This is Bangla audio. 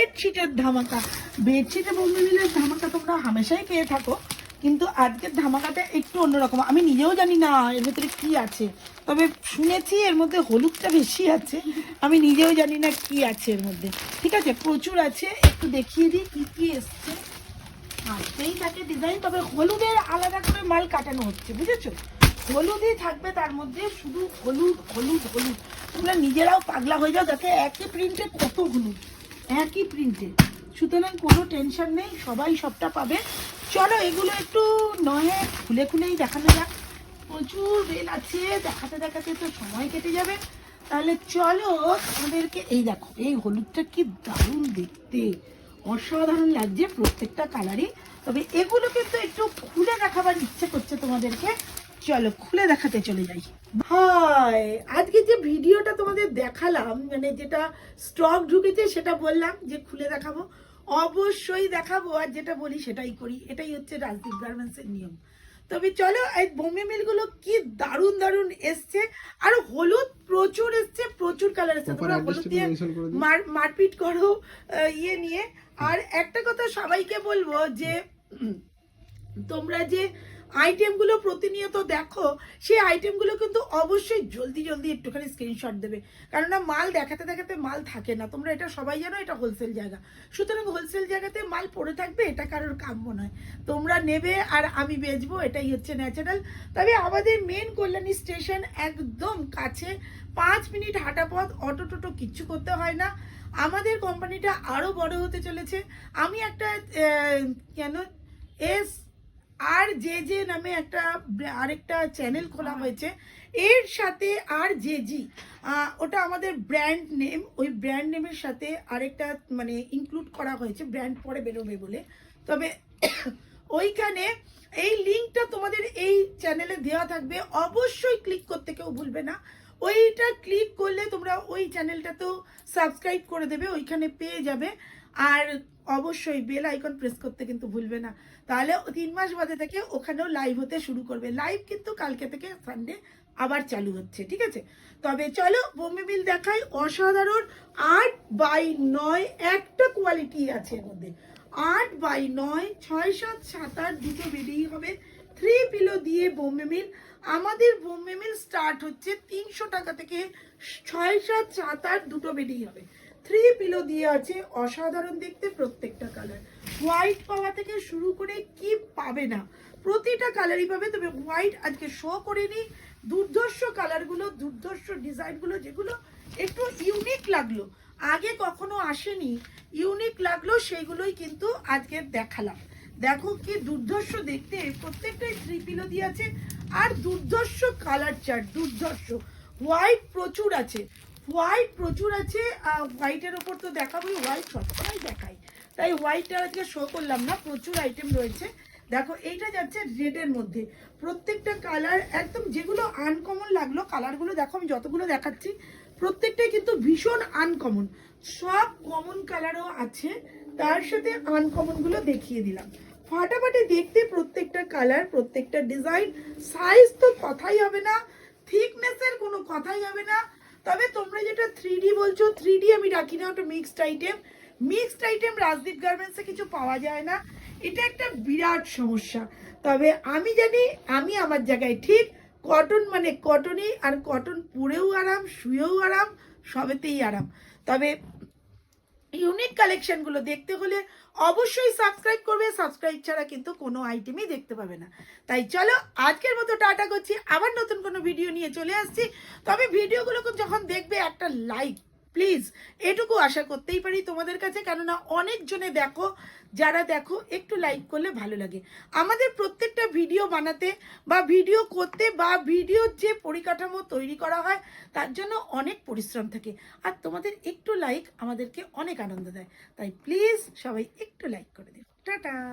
বেডশিটের ধামাকা। বেডশিটে বোম্বেমিলের ধামাকা তোমরা হামেশাই পেয়ে থাকো, কিন্তু আজকের ধামাকাটা একটু অন্যরকম। আমি নিজেও জানি না এর ভেতরে কি আছে, তবে শুনেছি এর মধ্যে হলুদটা বেশি আছে। আমি নিজেও জানি না কি আছে এর মধ্যে। ঠিক আছে, প্রচুর আছে, একটু দেখিয়ে দিই কি কি এসছে। আসতেই থাকে ডিজাইন, তবে হলুদের আলাদা করে মাল কাটানো হচ্ছে, বুঝেছো? হলুদই থাকবে তার মধ্যে, শুধু হলুদ হলুদ হলুদ। তোমরা নিজেরাও পাগলা হয়ে যাও, দেখে একই প্রিন্টে কত হলুদ, একই প্রিন্টে। সুতরাং কোনো টেনশন নেই, সবাই সবটা পাবে। চলো এগুলো একটু নয় খুলে খুলেই দেখানো যাক। প্রচুর বেল আছে, দেখাতে দেখাতে তো সময় কেটে যাবে। তাহলে চলো আমাদেরকে, এই দেখো এই হলুদটা কি দারুণ দেখতে, অসাধারণ লাগছে প্রত্যেকটা কালারই। তবে এগুলো কিন্তু একটু খুলে দেখাবার ইচ্ছে করছে তোমাদেরকে। চলো খুলে দেখাতে চলে যাই। হাই, আজকে যে ভিডিওটা তোমাদের দেখালাম, মানে যেটা স্টক ঢুকেছে সেটা বললাম যে খুলে দেখাবো, অবশ্যই দেখাবো। আর যেটা বলি সেটাই করি, এটাই হচ্ছে রাজদীপ গার্মেন্টসের নিয়ম। তবে চলো, এই বোম্বে মিলগুলো কি দারুণ দারুণ এসছে, আর হলুদ প্রচুর এসছে, প্রচুর কালার এসছে। তোমরা হলুদ দিয়ে মারপিট করো ইয়ে নিয়ে। আর একটা কথা সবাইকে বলবো যে তোমরা যে আইটেমগুলো প্রতিনিয়ত দেখো, সেই আইটেমগুলো কিন্তু অবশ্যই জলদি জলদি একটুখানি স্ক্রিনশট দেবে, কেননা মাল দেখাতে দেখাতে মাল থাকে না। তোমরা এটা সবাই জানো, এটা হোলসেল জায়গা, সুতরাং হোলসেল জায়গাতে মাল পড়ে থাকবে, এটা কারোর কাম্য নয়। তোমরা নেবে আর আমি বেচবো, এটাই হচ্ছে ন্যাচারাল। তবে আমাদের মেন কল্যাণী স্টেশন একদম কাছে, 5 মিনিট হাঁটা পথ, অটো টোটো কিচ্ছু করতে হয় না। আমাদের কোম্পানিটা আরও বড় হতে চলেছে। আমি একটা কেন এস আর জে নামে একটা আরেকটা চ্যানেল খোলা হয়েছে, এর সাথে আর জে ওটা আমাদের ব্র্যান্ড নেম। ওই ব্র্যান্ড নেমের সাথে আরেকটা মানে ইনক্লুড করা হয়েছে, ব্র্যান্ড পরে বেরোবে বলে। তবে ওইখানে এই লিঙ্কটা তোমাদের এই চ্যানেলে দেওয়া থাকবে, অবশ্যই ক্লিক করতে কেউ ভুলবে না। ওইটা ক্লিক করলে তোমরা ওই চ্যানেলটাতেও সাবস্ক্রাইব করে দেবে, ওইখানে পেয়ে যাবে। আর অবশ্যই বেল আইকন প্রেস করতে কিন্তু ভুলবে না, তাহলে 3 মাস বাদে থেকে ওখানেও লাইভ হতে শুরু করবে। লাইভ কিন্তু কালকে থেকে সানডে আবার চালু হচ্ছে, ঠিক আছে? তবে চলো বোম্বে মিল দেখাই, অসাধারণ। 8x9 একটা কোয়ালিটি আছে এর মধ্যে, 8x9, 6, 7, 7, 8 দুটো বেরিয়ে হবে। 3 পিলো দিয়ে বোম্বে মিল। আমাদের বোম্বে মিল স্টার্ট হচ্ছে 300 টাকা থেকে, 6, 7, 7, 8 দুটো বেরিয়ে হবে। 3 পিলো দিয়ে আছে, অসাধারণ দেখতে প্রত্যেকটা কালার। হোয়াইট পাওয়া থেকে শুরু করে কি পাবে না, প্রতিটা কালারই পাবে। তবে হোয়াইট আজকে শো করিনি, দুর্ধর্ষ কালারগুলো, দুর্ধর্ষ ডিজাইনগুলো, যেগুলো একটু ইউনিক লাগলো, আগে কখনো আসেনি, ইউনিক লাগলো, সেইগুলোই কিন্তু আজকে দেখালাম। দেখো কি দুর্ধর্ষ দেখতে, প্রত্যেকটাই 3 পিলো দিয়ে আছে, আর দুর্ধর্ষ কালার চার্ট, দুর্ধর্ষ। হোয়াইট প্রচুর আছে, হোয়াইট প্রচুর আছে। হোয়াইটের ওপর তো দেখাবোই, হোয়াইট সবসময় দেখাই, তাই হোয়াইটটা আজকে শো করলাম না, প্রচুর আইটেম রয়েছে। দেখো এইটা যাচ্ছে রেডের মধ্যে, প্রত্যেকটা কালার একদম যেগুলো আনকমন লাগলো কালারগুলো, দেখো আমি যতগুলো দেখাচ্ছি প্রত্যেকটাই কিন্তু ভীষণ আনকমন। সব কমন কালারও আছে, তার সাথে আনকমনগুলো দেখিয়ে দিলাম। ফাটাফাটি দেখতে প্রত্যেকটা কালার, প্রত্যেকটা ডিজাইন। সাইজ তো কথাই হবে না, থিকনেসের কোনো কথাই হবে না। তবে তোমরা যেটা 3D বলছো, 3D আমি রাখি না, ওটা mixed item. Mixed item Rajdeep গার্মেন্টসে কিছু পাওয়া যায় না, এটা একটা বিরাট সমস্যা। তবে আমি জানি, আমি আমার জায়গায় ঠিক, কটন মানে কটনই, আর কটন পরেও আরাম, শুয়েও আরাম, সবেতেই আরাম। তবে ইউনিক কালেকশনগুলো দেখতে হলে অবশ্যই সাবস্ক্রাইব করবে, সাবস্ক্রাইব ছাড়া কিন্তু কোনো আইটেমই দেখতে পাবে না। তাই চলো আজকের মতো টাটা করছি, আবার নতুন কোনো ভিডিও নিয়ে চলে আসছি। তবে ভিডিওগুলো যখন দেখবে একটা লাইক প্লিজ, এটুকু আশা করতেই পারি তোমাদের কাছে, কেননা অনেকজনে দেখো, যারা দেখো একটু লাইক করলে ভালো লাগে। আমাদের প্রত্যেকটা ভিডিও বানাতে বা ভিডিও করতে বা ভিডিওর যে পরিকাঠামো তৈরি করা হয়, তার জন্য অনেক পরিশ্রম থাকে, আর তোমাদের একটু লাইক আমাদেরকে অনেক আনন্দ দেয়। তাই প্লিজ সবাই একটু লাইক করে দিন। টাটা।